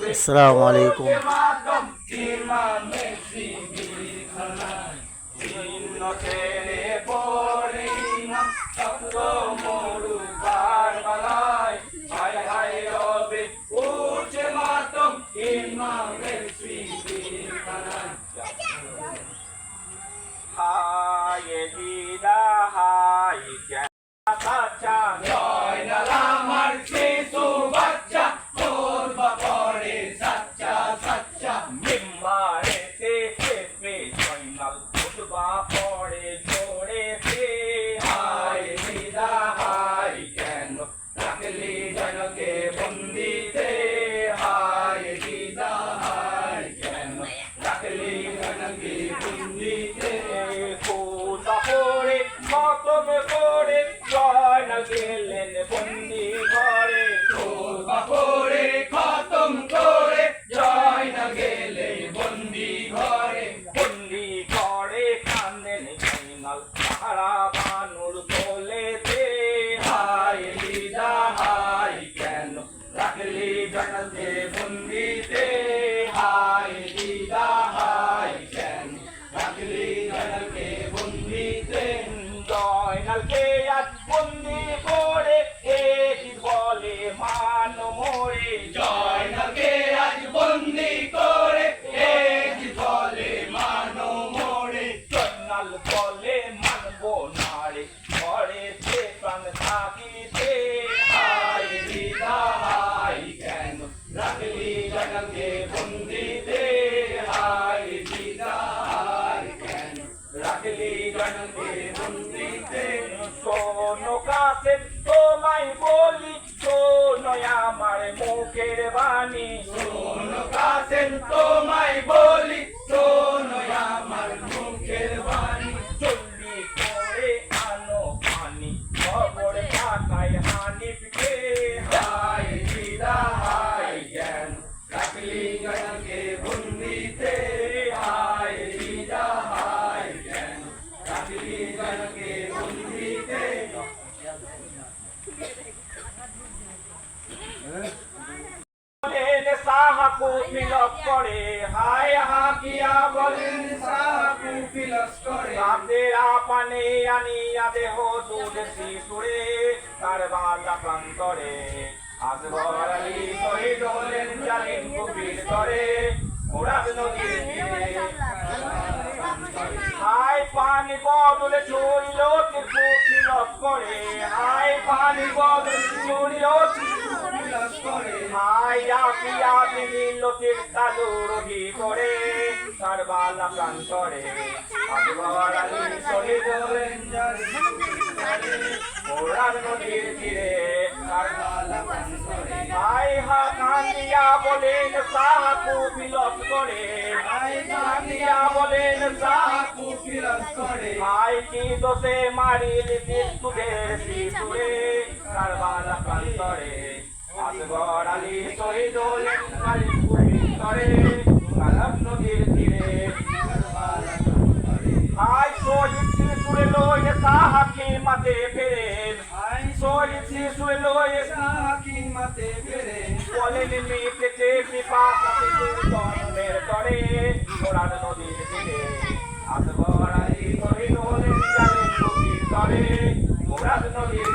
আসসালামু আলাইকুম। গেলেন বন্দি ঘরে তোবা করে খতম করে জয় না গেলে বন্দি ঘরে কান্দেন জয়নাল সারা বানুর বলেতে হায় দিদা হায় কেন রাখলি জয়নালকে বন্দিতে হায় দিদা হায় কেন রাখলি জয়নালকে বন্দিতে জয়নালকে আজ বন্দি করে এটি বলে মান মোরে জয়নালকে আজ বন্দি করে এটি বলে মান মোরে জয়নাল বলে মানবো নারে ঘরেতে প্রাণ থাকিতে হায় দিদা হায় কেন রাখলি জয়নালকে বন্দিতে হায় দিদা হায় কেন রাখলি জয়নালকে বন্দিতে শোনো কাছে তোমায় বলি শোনো আমার মুখের বাণী শোনো কাছে তোমায় বলি শোনো আমার মুখের বাণী জলদি করে আনো পানি খবর ঢাকায় হানিফকে হায় দিদা হায় জ্ঞান রাখলি জয়নালকে বন্দিতে হায় দিদা হায় জ্ঞান রাখলি জয়নালকে বন্দিতে সাহাকু ফিলস করে হায় হাকিয়া বলেন সাহাকু ফিলস করে তাদের আপনে আনিয়া দেহ দুধ শিশুরে তার বাতা প্রান্তরে আসগর আলী শহীদ হলেন জালিম কবির করে মুরাদ নদীর তীরে হায় পানি বদলে ছড়িল তিরপু ফিলস করে হায় পানি বদলে ছড়িল হায় আপিয়া দিল তীর্থালুর ভিতরে তার বালা প্রান্তরে আসগর আলী শহীদ হলেন মুরাদ নদীর তীরে তার বালা প্রান্তরে হায় হা কান্দিয়া বলেন সাহাকু ফিলস করে হায় কান্দিয়া বলেন সাহাকু ফিলস করে হায় কি দোষে মারিলি তিরতুদের শিশুরে তার বালা প্রান্তরে আসগর আলী শহীদ হলেন কালীপুরের ভিতরে কালাম নদীর তীরে হায় শহীদ শিশুরে লয়ে সাহাকি মাতে ফেরেন হায় শহীদ শিশুরে লয়ে সাহাকি মাতে ফেরেন বলেন মিটেছে পিপাসা শিশুর জন্মের তরে মুরাদ নদীর তীরে আসগর আলী শহীদ হলেন জালিম কবির তরে মুরাদ নদীর